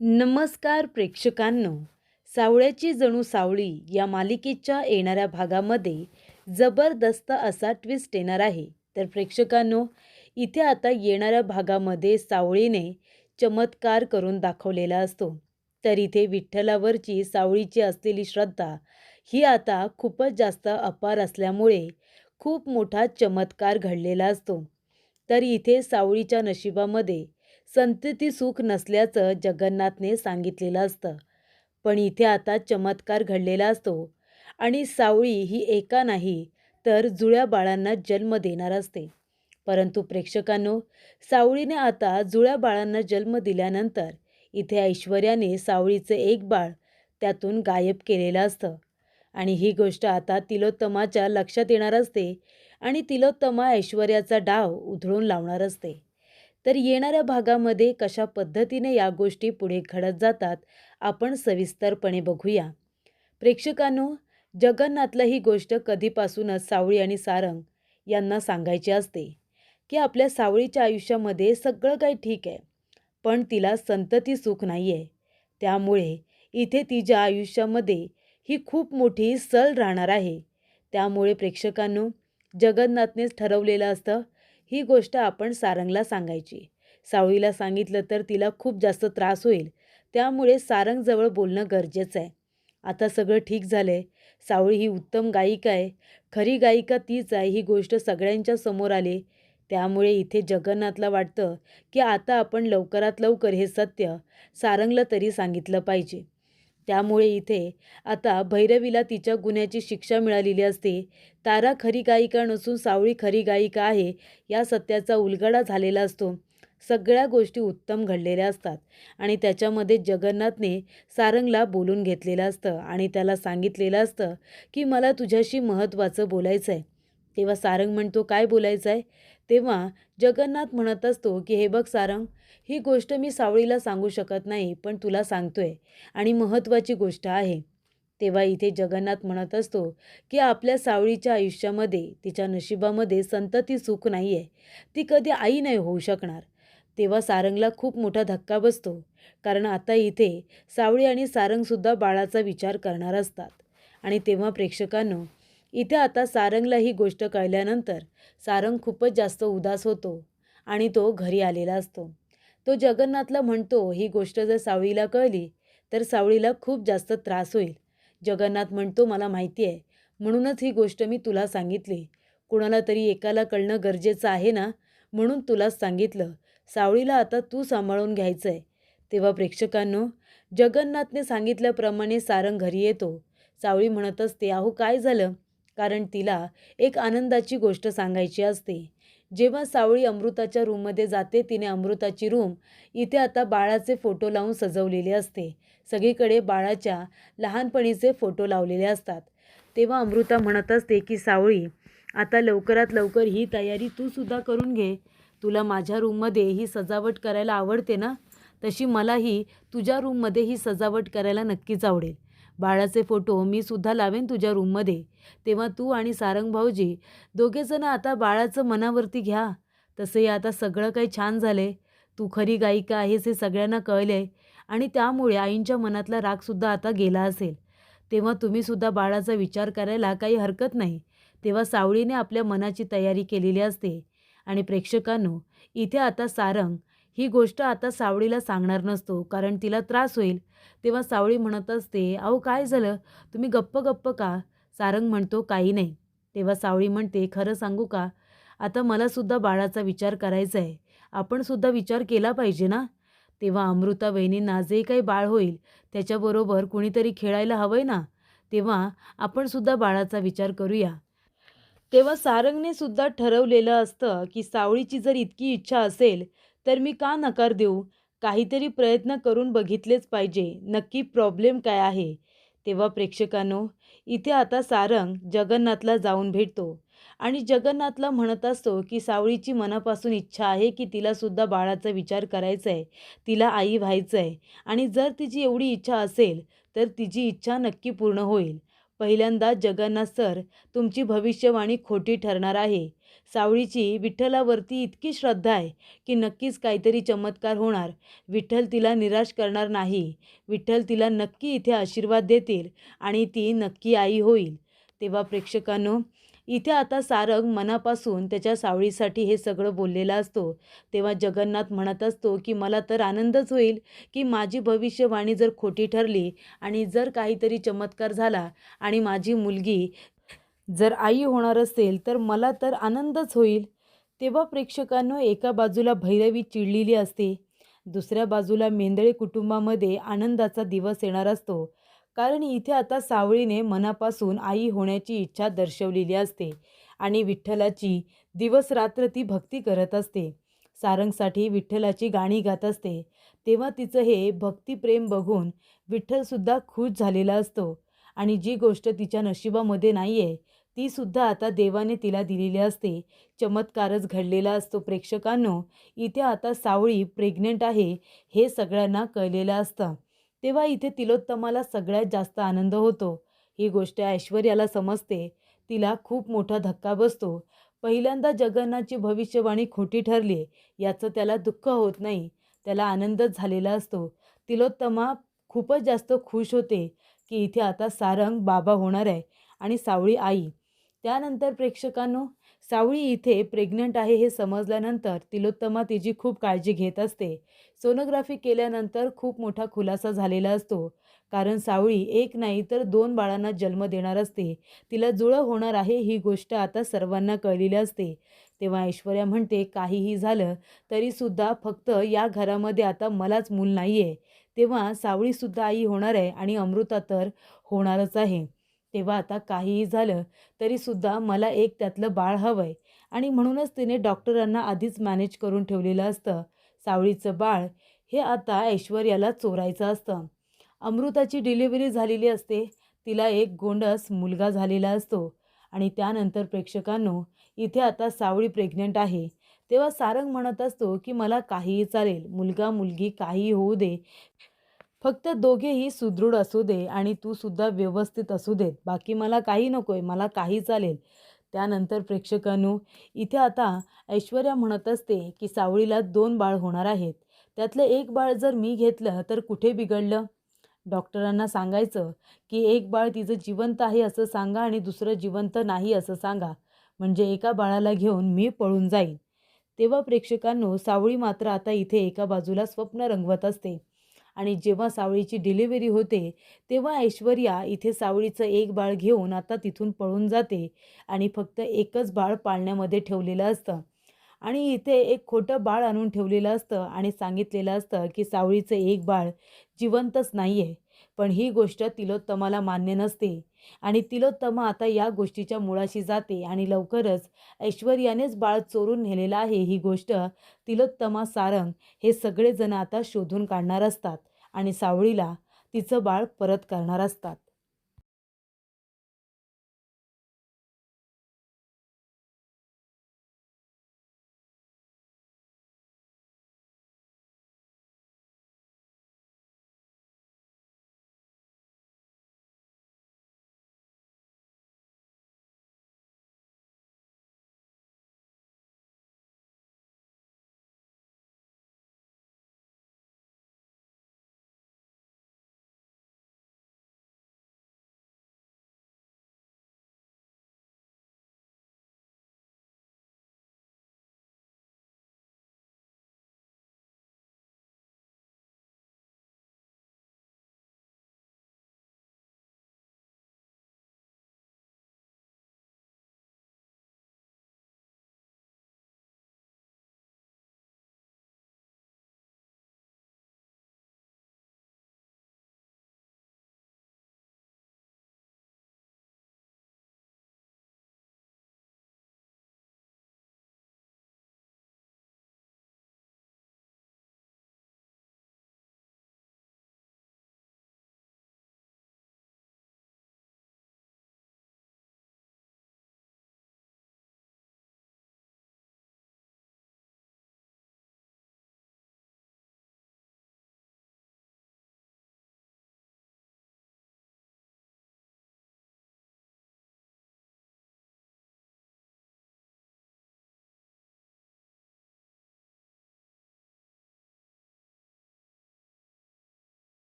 नमस्कार प्रेक्षकांनो. सावळ्याची जणू सावळी या मालिकेच्या येणाऱ्या भागामध्ये जबरदस्त असा ट्विस्ट येणार आहे. तर प्रेक्षकांनो, इथे आता येणाऱ्या भागामध्ये सावळीने चमत्कार करून दाखवलेला असतो. तर इथे विठ्ठलावरची सावळीची असलेली श्रद्धा ही आता खूपच जास्त अपार असल्यामुळे खूप मोठा चमत्कार घडलेला असतो. तर इथे सावळीच्या नशिबामध्ये संतती सुख नसल्याचं जगन्नाथने सांगितलेलं असतं. पण इथे आता चमत्कार घडलेला असतो आणि सावळी ही एका नाही तर जुळ्या बाळांना जन्म देणार असते. परंतु प्रेक्षकांनो, सावळीने आता जुळ्या बाळांना जन्म दिल्यानंतर इथे ऐश्वर्याने सावळीचे एक बाळ त्यातून गायब केलेलं असतं. आणि ही गोष्ट आता तिलोत्तमाच्या लक्षात येणार असते आणि तिलोत्तमा ऐश्वर्याचा डाव उधळून लावणार असते. तर येणाऱ्या भागामध्ये कशा पद्धतीने या गोष्टी पुढे घडत जातात आपण सविस्तरपणे बघूया. प्रेक्षकांनो, जगन्नाथला ही गोष्ट कधीपासूनच सावळी आणि सारंग यांना सांगायची असते की आपल्या सावळीच्या आयुष्यामध्ये सगळं काही ठीक आहे, पण तिला संतती सुख नाही आहे. त्यामुळे इथे तिच्या आयुष्यामध्ये ही खूप मोठी सल राहणार आहे. त्यामुळे प्रेक्षकांनो, जगन्नाथनेच ठरवलेलं असतं ही गोष्ट आपण सारंगला सांगायची. सावळीला सांगितलं तर तिला खूप जास्त त्रास होईल. त्यामुळे सारंगजवळ बोलणं गरजेचं आहे. आता सगळं ठीक झालंय. सावळी ही उत्तम गायिका आहे. खरी गायिका तीच आहे ही गोष्ट सगळ्यांच्या समोर आली. त्यामुळे इथे जगन्नाथला वाटतं की आता आपण लवकरात लवकर हे सत्य सारंगला तरी सांगितलं पाहिजे. त्यामुळे इथे आता भैरवीला तिच्या गुन्ह्याची शिक्षा मिळालेली असते. तारा खरी गायिका नसून सावळी खरी गायिका आहे या सत्याचा उलगडा झालेला असतो. सगळ्या गोष्टी उत्तम घडलेल्या असतात आणि त्याच्यामध्ये जगन्नाथने सारंगला बोलून घेतलेलं असतं आणि त्याला सांगितलेलं असतं की मला तुझ्याशी महत्त्वाचं बोलायचं आहे. तेव्हा सारंग म्हणतो, काय बोलायचं आहे? तेव्हा जगन्नाथ म्हणत असतो की हे बघ सारंग, ही गोष्ट मी सावळीला सांगू शकत नाही, पण तुला सांगतोय आणि महत्त्वाची गोष्ट आहे. तेव्हा इथे जगन्नाथ म्हणत असतो की आपल्या सावळीच्या आयुष्यामध्ये तिच्या नशिबामध्ये संतती सुख नाही आहे. ती कधी आई नाही होऊ शकणार. तेव्हा सारंगला खूप मोठा धक्का बसतो. कारण आता इथे सावळी आणि सारंगसुद्धा बाळाचा विचार करणार असतात. आणि तेव्हा प्रेक्षकांनो, इथे आता सारंगला ही गोष्ट कळल्यानंतर सारंग खूपच जास्त उदास होतो आणि तो घरी आलेला असतो. तो जगन्नाथला म्हणतो ही गोष्ट जर सावळीला कळली तर सावळीला खूप जास्त त्रास होईल. जगन्नाथ म्हणतो, मला माहिती आहे, म्हणूनच ही गोष्ट मी तुला सांगितली. कुणाला तरी एकाला कळणं गरजेचं आहे ना, म्हणून तुलाच सांगितलं. सावळीला आता तू सांभाळून घ्यायचं आहे. तेव्हा प्रेक्षकांनो, जगन्नाथने सांगितल्याप्रमाणे सारंग घरी येतो. सावळी म्हणत असते, अहो काय झालं? कारण तिला एक आनंदाची गोष्ट सांगायची असते. जेव्हा सावळी अमृताच्या रूममध्ये जाते, तिने अमृताची रूम इथे आता बाळाचे फोटो लावून सजवलेले असते. सगळीकडे बाळाच्या लहानपणीचे फोटो लावलेले असतात. तेव्हा अमृता म्हणत असते की सावळी, आता लवकरात लवकर ही तयारी तू सुद्धा करून घे. तुला माझ्या रूममध्ये ही सजावट करायला आवडते ना, तशी मलाही तुझ्या रूममध्ये ही सजावट करायला नक्कीच आवडेल. बाळाचे फोटो मी सुद्धा लावेन तुझ्या रूममध्ये. तेव्हा तू आणि सारंग भाऊजी दोघेजण आता बाळाचं मनावरती घ्या. तसंही आता सगळं काही छान झालंय. तू खरी गायिका आहेस हे सगळ्यांना कळलंय आणि त्यामुळे आईंच्या मनातला रागसुद्धा आता गेला असेल. तेव्हा तुम्हीसुद्धा बाळाचा विचार करायला काही हरकत नाही. तेव्हा सावळीने आपल्या मनाची तयारी केलेली असते. आणि प्रेक्षकांनो, इथे आता सारंग ही गोष्ट आता सावळीला सांगणार नसतो कारण तिला त्रास होईल. तेव्हा सावळी म्हणत असते, अहो काय झालं? तुम्ही गप्प गप्प का? सारंग म्हणतो, काही नाही. तेव्हा सावळी म्हणते, खरं सांगू का? आता मलासुद्धा बाळाचा विचार करायचा आहे. आपण सुद्धा विचार केला पाहिजे ना. तेव्हा अमृता वहिनींना जे काही बाळ होईल त्याच्याबरोबर कुणीतरी खेळायला हवंय ना. तेव्हा आपण सुद्धा बाळाचा विचार करूया. तेव्हा सारंगने सुद्धा ठरवलेलं असतं की सावळीची जर इतकी इच्छा असेल तर मी का नकार देऊ? काहीतरी प्रयत्न करून बघितलेच पाहिजे. नक्की प्रॉब्लेम काय आहे? तेव्हा प्रेक्षकांनो, इथे आता सारंग जगन्नाथला जाऊन भेटतो आणि जगन्नाथला म्हणत असतो की सावळीची मनापासून इच्छा आहे की तिला सुद्धा बाळाचा विचार करायचा आहे. तिला आई व्हायचं आहे आणि जर तिची एवढी इच्छा असेल तर तिची इच्छा नक्की पूर्ण होईल. पहिल्यांदा जगन्नाथ सर, तुमची भविष्यवाणी खोटी ठरणार आहे. सावळीची विठ्ठलावरती इतकी श्रद्धा आहे की नक्कीच काहीतरी चमत्कार होणार. विठ्ठल तिला निराश करणार नाही. विठ्ठल तिला नक्की इथे आशीर्वाद देतील आणि ती नक्की आई होईल. तेव्हा प्रेक्षकांनो, इथे आता सारंग मनापासून त्याच्या सावळीसाठी हे सगळं बोललेला असतो. तेव्हा जगन्नाथ म्हणत असतो की मला तर आनंदच होईल की माझी भविष्यवाणी जर खोटी ठरली आणि जर काहीतरी चमत्कार झाला आणि माझी मुलगी जर आई होणार असेल तर मला तर आनंदच होईल. तेव्हा प्रेक्षकांनो, एका बाजूला भैरवी चिडलेली असते, दुसऱ्या बाजूला मेंदळे कुटुंबामध्ये आनंदाचा दिवस येणार असतो. कारण इथे आता सावळीने मनापासून आई होण्याची इच्छा दर्शवलेली असते आणि विठ्ठलाची दिवस-रात्र ती भक्ती करत असते. सारंगसाठी विठ्ठलाची गाणी गात असते. तेव्हा तिचं हे भक्तिप्रेम बघून विठ्ठलसुद्धा खुश झालेला असतो आणि जी गोष्ट तिच्या नशिबामध्ये नाही आहे ती सुद्धा आता देवाने तिला दिलेली असते. चमत्कारच घडलेला असतो. प्रेक्षकांनो, इथे आता सावळी प्रेग्नंट आहे हे सगळ्यांना कळलेलं असतं. तेव्हा इथे तिलोत्तमाला सगळ्यात जास्त आनंद होतो. ही गोष्ट ऐश्वर्याला समजते. तिला खूप मोठा धक्का बसतो. पहिल्यांदा जगन्नाथची भविष्यवाणी खोटी ठरली याचं त्याला दुःख होत नाही. त्याला आनंदच झालेला असतो. तिलोत्तमा खूपच जास्त खुश होते की इथे आता सारंग बाबा होणार आहे आणि सावळी आई. त्यानंतर प्रेक्षकांनो, सावळी इथे प्रेग्नंट आहे हे समजल्यानंतर तिलोत्तमा तिची खूप काळजी घेत असते. सोनोग्राफी केल्यानंतर खूप मोठा खुलासा झालेला असतो. कारण सावळी एक नाही तर 2 बाळांना जन्म देणार असते. तिला जुळं होणार आहे ही गोष्ट आता सर्वांना कळलेली असते. तेव्हा ऐश्वर्या म्हणते, काहीही झालं तरीसुद्धा फक्त या घरामध्ये आता मलाच मूल नाही आहे. तेव्हा सावळीसुद्धा आई होणार आहे आणि अमृता तर होणारच आहे. तेव्हा आता काहीही झालं तरीसुद्धा मला एक त्यातलं बाळ हवं आहे आणि म्हणूनच तिने डॉक्टरांना आधीच मॅनेज करून ठेवलेलं असतं. सावळीचं बाळ हे आता ऐश्वर्याला चोरायचं असतं. अमृताची डिलिव्हरी झालेली असते. तिला एक गोंडस मुलगा झालेला असतो आणि त्यानंतर प्रेक्षकांनो, इथे आता सावळी प्रेग्नंट आहे. तेव्हा सारंग म्हणत असतो की मला काहीही चालेल, मुलगा मुलगी काहीही होऊ दे, फक्त दोघेही सुदृढ असू दे आणि तू सुद्धा व्यवस्थित असू देत. बाकी मला काही नकोय, मला काही चालेल. त्यानंतर प्रेक्षकांनो, इथे आता ऐश्वर्या म्हणत असते की सावळीला 2 बाळ होणार आहेत. त्यातलं एक बाळ जर मी घेतलं तर कुठे बिघडलं? डॉक्टरांना सांगायचं की एक बाळ तिचं जिवंत आहे असं सांगा आणि दुसरं जिवंत नाही असं सांगा. म्हणजे एका बाळाला घेऊन मी पळून जाईन. तेव्हा प्रेक्षकांनो, सावळी मात्र आता इथे एका बाजूला स्वप्न रंगवत असते. आणि जेव्हा सावळीची डिलिव्हरी होते तेव्हा ऐश्वर्या इथे सावळीचं एक बाळ घेऊन आता तिथून पळून जाते आणि फक्त एकच बाळ पाळण्यामध्ये ठेवलेलं असतं आणि इथे एक खोटं बाळ आणून ठेवलेलं असतं आणि सांगितलेलं असतं की सावळीचं एक बाळ जिवंतच नाही आहे. पण ही गोष्ट तिलोत्तमाला मान्य नसते आणि तिलोत्तमा आता या गोष्टीच्या मुळाशी जाते आणि लवकरच ऐश्वर्यानेच बाळ चोरून नेलेलं आहे ही गोष्ट तिलोत्तमा, सारंग हे सगळेजण आता शोधून काढणार असतात आणि सावळीला तिचं बाळ परत करणार असतात.